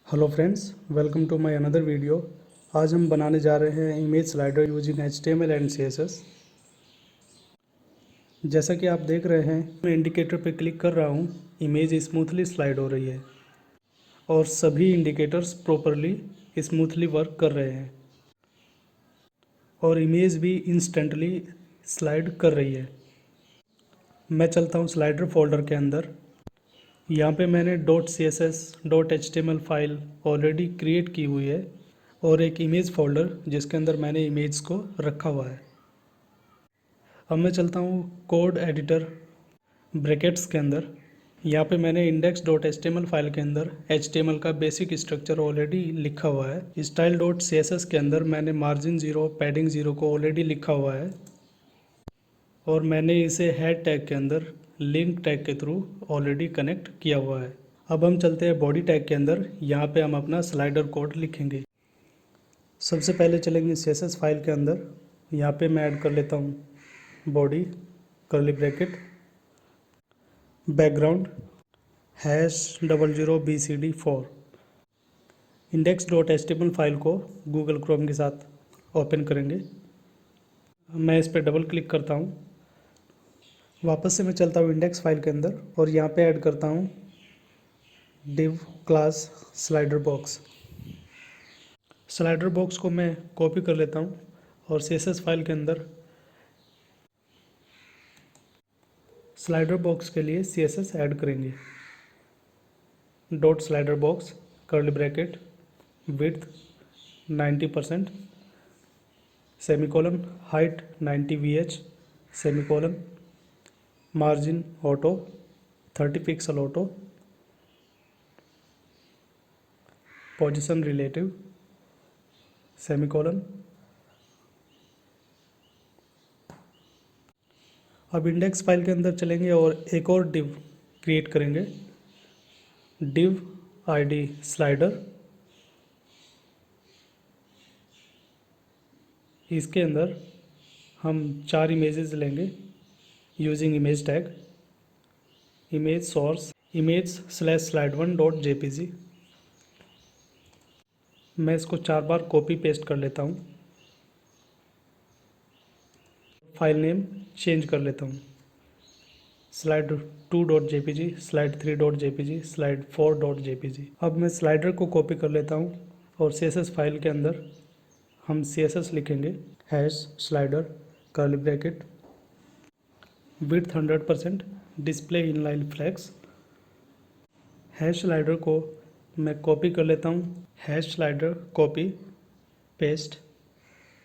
Hello friends, welcome to my another video. आज हम बनाने जा रहे हैं image slider using HTML and CSS। जैसा कि आप देख रहे हैं, मैं इंडिकेटर पे क्लिक कर रहा हूँ, इमेज स्मूथली स्लाइड हो रही है और सभी इंडिकेटर्स प्रॉपरली स्मूथली वर्क कर रहे हैं और इमेज भी इंस्टेंटली स्लाइड कर रही है। मैं चलता हूँ स्लाइडर फोल्डर के अंदर। यहाँ पे मैंने .css .html file already create की हुई है और एक इमेज फोल्डर जिसके अंदर मैंने इमेज को रखा हुआ है। अब मैं चलता हूँ कोड एडिटर ब्रैकेट्स के अंदर। यहाँ पे मैंने index.html फाइल के अंदर HTML का बेसिक स्ट्रक्चर ऑलरेडी लिखा हुआ है। style.css के अंदर मैंने मार्जिन 0 पैडिंग 0 को ऑलरेडी लिखा हुआ है और मैंने इसे हेड टैग के अंदर लिंक टैग के थ्रू ऑलरेडी कनेक्ट किया हुआ है। अब हम चलते हैं बॉडी टैग के अंदर। यहाँ पे हम अपना स्लाइडर कोड लिखेंगे। सबसे पहले चलेंगे CSS फाइल के अंदर। यहाँ पे मैं ऐड कर लेता हूँ body curly bracket background #00BCD4। index.html file को गूगल क्रोम के साथ ओपन करेंगे। मैं इस पर डबल क्लिक करता हूँ। वापस से मैं चलता हूँ इंडेक्स फाइल के अंदर और यहाँ पे ऐड करता हूँ div class slider box. Slider box को मैं कॉपी कर लेता हूँ और CSS फाइल के अंदर स्लाइडर बॉक्स के लिए CSS ऐड करेंगे। Dot slider box curly bracket width 90% semicolon height 90 VH semicolon margin auto 30 pixel auto position relative semicolon. अब इंडेक्स फाइल के अंदर चलेंगे और एक और डिव क्रिएट करेंगे, div id स्लाइडर। इसके अंदर हम 4 इमेजेस लेंगे using image tag image source image/slide1.jpg। मैं इसको 4 बार कॉपी पेस्ट कर लेता हूँ। फाइल नेम चेंज कर लेता हूँ, slide2.jpg slide3.jpg slide4.jpg। अब मैं स्लाइडर को कॉपी कर लेता हूँ और CSS फाइल के अंदर हम CSS लिखेंगे #slider curly bracket width 100% display inline flags. #slider को मैं कॉपी कर लेता हूँ, #slider copy paste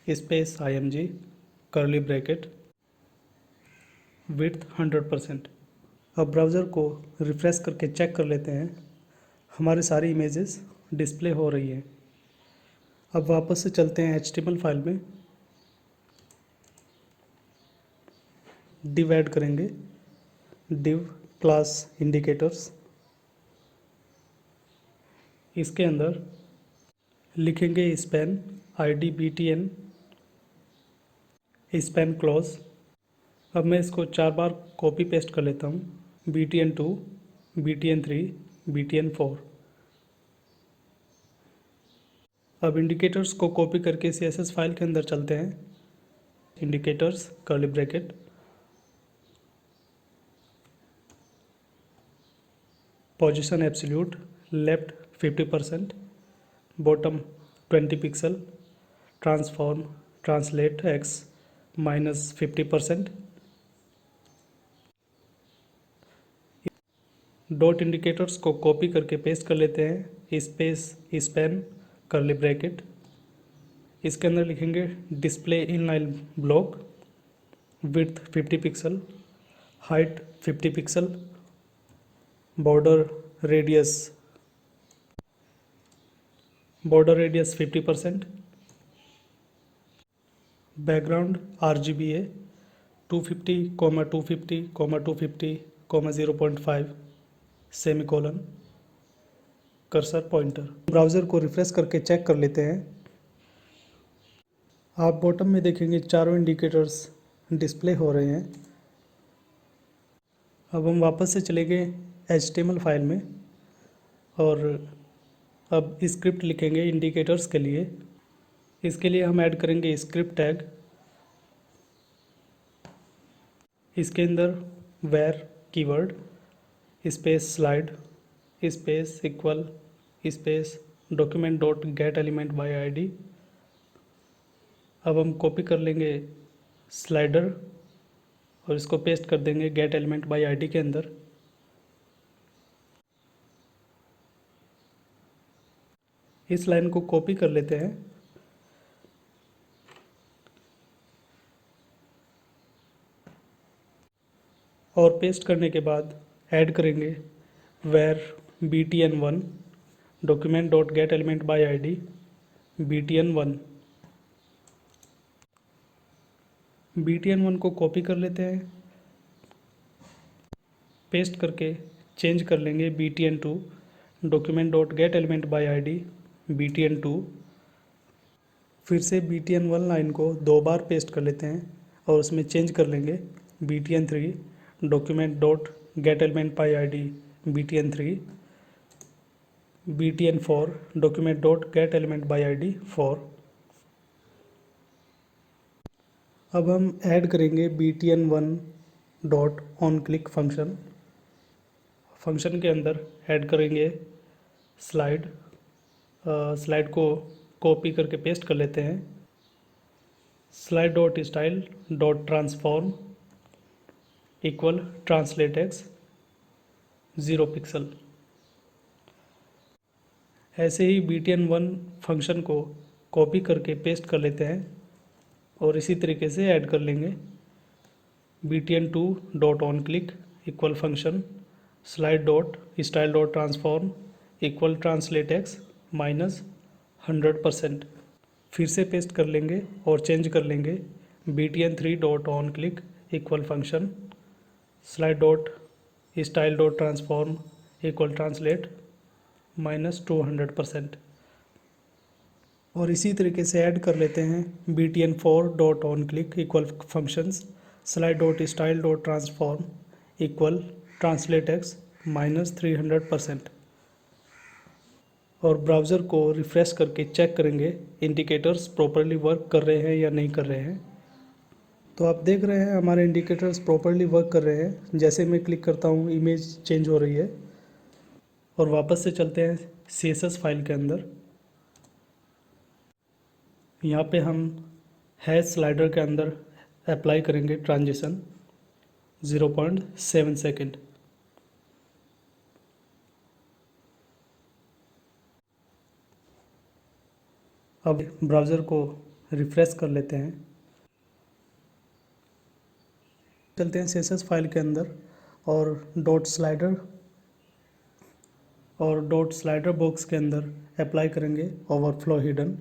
space img curly bracket width 100%। अब ब्राउज़र को रिफ़्रेश करके चेक कर लेते हैं, हमारी सारी इमेजेस डिस्प्ले हो रही है। अब वापस से चलते हैं HTML फाइल में, div ऐड करेंगे, div क्लास इंडिकेटर्स। इसके अंदर लिखेंगे span ID BTN span clause. अब मैं इसको 4 बार कॉपी पेस्ट कर लेता हूँ, BTN2 BTN3 BTN4। अब इंडिकेटर्स को कॉपी करके CSS फाइल के अंदर चलते हैं, indicators curly bracket position absolute left 50% bottom 20 pixel transform translate x -50%। Dot indicators को कॉपी करके पेस्ट कर लेते हैं, स्पेस स्पैन कर्ली ब्रैकेट। इसके अंदर लिखेंगे display inline block width 50 pixel height 50 pixel border radius 50%। Background RGBA 250, 250, 250, 0.5 semicolon cursor pointer. Browser को refresh करके चेक कर लेते हैं। आप बॉटम में देखेंगे चारों इंडिकेटर्स डिस्प्ले हो रहे हैं। अब हम वापस से चले गए HTML फाइल में और अब स्क्रिप्ट लिखेंगे इंडिकेटर्स के लिए। इसके लिए हम ऐड करेंगे स्क्रिप्ट टैग। इसके अंदर var keyword space slide space equal space document dot get element by ID. अब हम कॉपी कर लेंगे स्लाइडर और इसको पेस्ट कर देंगे गेट एलिमेंट बाय आईडी के अंदर। इस लाइन को कॉपी कर लेते हैं और पेस्ट करने के बाद ऐड करेंगे var btn1 document dot get element by ID btn1। btn1 को कॉपी कर लेते हैं, पेस्ट करके चेंज कर लेंगे btn2 document dot get element by ID btn2। फिर से btn1 लाइन को 2 बार पेस्ट कर लेते हैं और उसमें चेंज कर लेंगे btn3 document dot get element by ID btn3 btn4 document dot get element by ID 4। अब हम ऐड करेंगे btn1 dot on click function के अंदर ऐड करेंगे स्लाइड को कॉपी करके पेस्ट कर लेते हैं। Slide dot style dot transform equal translate x 0 pixel. ऐसे ही btn1 फंक्शन को कॉपी करके पेस्ट कर लेते हैं और इसी तरीके से ऐड कर लेंगे btn2 dot on click equal function slide dot style dot transform equal translate x -100%। फिर से पेस्ट कर लेंगे और चेंज कर लेंगे btn3 dot on click equal function slide dot style dot transform equal translate -200%। और इसी तरीके से ऐड कर लेते हैं btn4 dot on click equal functions slide dot style dot transform equal translate x -300%। और ब्राउज़र को रिफ़्रेश करके चेक करेंगे इंडिकेटर्स प्रॉपर्ली वर्क कर रहे हैं या नहीं कर रहे हैं। तो आप देख रहे हैं हमारे इंडिकेटर्स प्रॉपर्ली वर्क कर रहे हैं। जैसे मैं क्लिक करता हूँ इमेज चेंज हो रही है। और वापस से चलते हैं CSS फाइल के अंदर। यहाँ पे हम हैश स्लाइडर के अंदर अप्लाई करेंगे ट्रांजिशन 0.7 सेकेंड। अब ब्राउज़र को रिफ़्रेश कर लेते हैं। चलते हैं CSS फाइल के अंदर और डॉट स्लाइडर बॉक्स के अंदर अप्लाई करेंगे ओवरफ्लो हिडन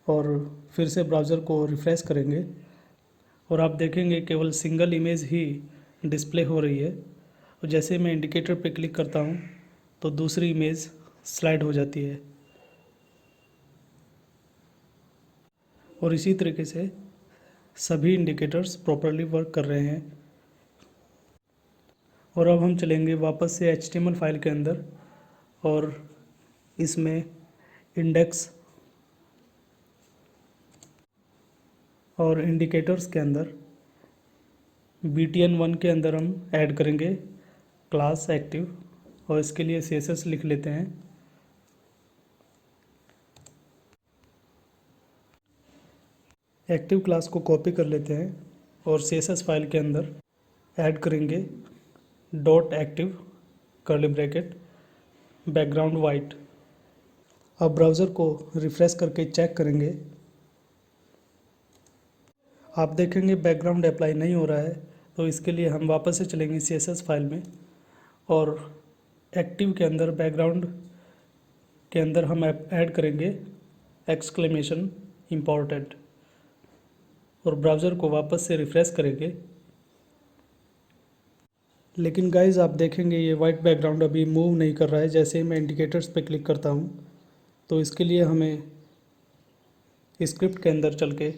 और फिर से ब्राउज़र को रिफ़्रेश करेंगे और आप देखेंगे केवल सिंगल इमेज ही डिस्प्ले हो रही है। और जैसे मैं इंडिकेटर पे क्लिक करता हूँ तो दूसरी इमेज स्लाइड हो जाती है। और इसी तरीके से सभी इंडिकेटर्स प्रॉपर्ली वर्क कर रहे हैं। और अब हम चलेंगे वापस से HTML फाइल के अंदर और इसमें इंडेक्स और इंडिकेटर्स के अंदर btn1 के अंदर हम ऐड करेंगे क्लास एक्टिव और इसके लिए CSS लिख लेते हैं। एक्टिव क्लास को कॉपी कर लेते हैं और CSS फाइल के अंदर ऐड करेंगे dot active curly bracket background white. अब ब्राउज़र को रिफ़्रेश करके चेक करेंगे। आप देखेंगे बैकग्राउंड अप्लाई नहीं हो रहा है, तो इसके लिए हम वापस से चलेंगे CSS फाइल में और एक्टिव के अंदर बैकग्राउंड के अंदर हम ऐड करेंगे एक्सक्लेमेशन इम्पॉर्टेंट और ब्राउज़र को वापस से रिफ़्रेश करेंगे। लेकिन गाइज़ आप देखेंगे ये वाइट बैकग्राउंड अभी मूव नहीं कर रहा है। जैसे ही मैं इंडिकेटर्स पे क्लिक करता हूँ तो इसके लिए हमें स्क्रिप्ट के अंदर चल के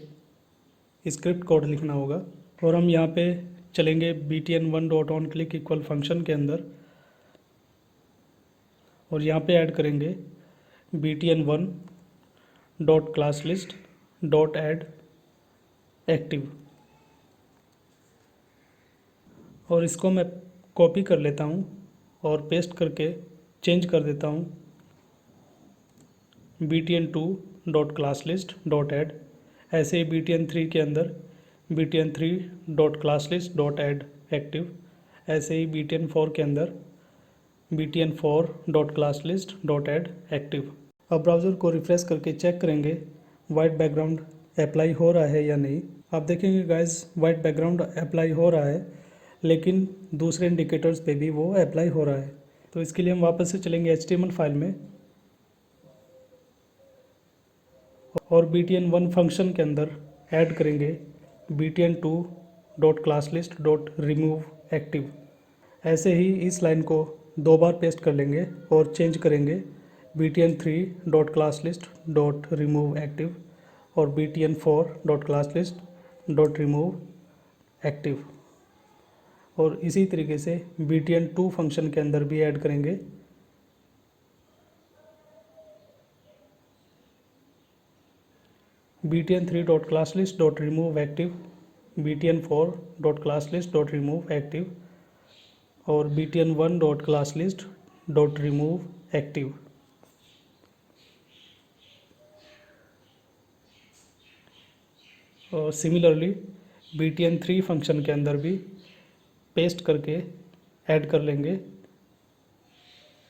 स्क्रिप्ट कोड लिखना होगा। और हम यहाँ पे चलेंगे btn1 dot on click equal function के अंदर और यहाँ पे ऐड करेंगे btn1 dot class list dot add active, और इसको मैं कॉपी कर लेता हूँ और पेस्ट करके चेंज कर देता हूँ btn2 dot class list dot add. ऐसे ही btn3 के अंदर btn3 dot class list dot add active, ऐसे ही btn4 के अंदर btn4 dot class list dot add active. अब ब्राउज़र को रिफ्रेश करके चेक करेंगे वाइट बैकग्राउंड अप्लाई हो रहा है या नहीं। आप देखेंगे गाइस वाइट बैकग्राउंड अप्लाई हो रहा है, लेकिन दूसरे इंडिकेटर्स पे भी वो अप्लाई हो रहा है। तो इसके लिए हम वापस से चलेंगे HTML फाइल में और btn1 फंक्शन के अंदर ऐड करेंगे btn2 dot class list dot remove active. ऐसे ही इस लाइन को 2 बार पेस्ट कर लेंगे और चेंज करेंगे btn3 dot class list dot remove active और btn4 dot class list dot remove active. और इसी तरीके से btn2 फंक्शन के अंदर भी ऐड करेंगे btn3 dot class list dot remove active, btn4 dot class list dot remove active और btn1 dot class list dot remove active. और सिमिलरली btn3 फंक्शन के अंदर भी पेस्ट करके ऐड कर लेंगे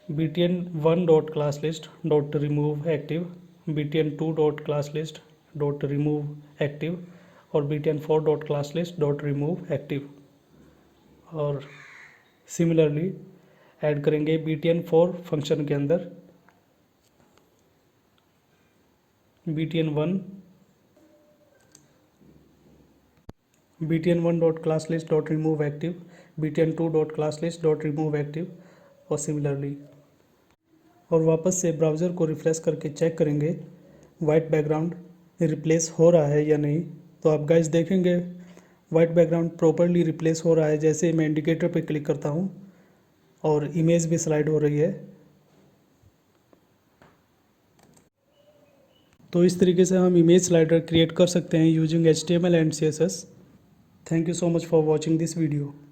btn1 dot class list dot remove active, btn2 dot class list dot remove active और btn4 dot class list dot remove active. और similarly add करेंगे btn4 फंक्शन के अंदर btn1 dot class list dot remove active, btn2 dot class list dot remove active और similarly. और वापस से browser को रिफ्रेश करके चेक करेंगे वाइट बैकग्राउंड रिप्लेस हो रहा है या नहीं। तो आप गाइस देखेंगे वाइट बैकग्राउंड प्रॉपरली रिप्लेस हो रहा है। जैसे मैं इंडिकेटर पे क्लिक करता हूँ और इमेज भी स्लाइड हो रही है। तो इस तरीके से हम इमेज स्लाइडर क्रिएट कर सकते हैं using HTML and CSS। Thank you so much for watching this video.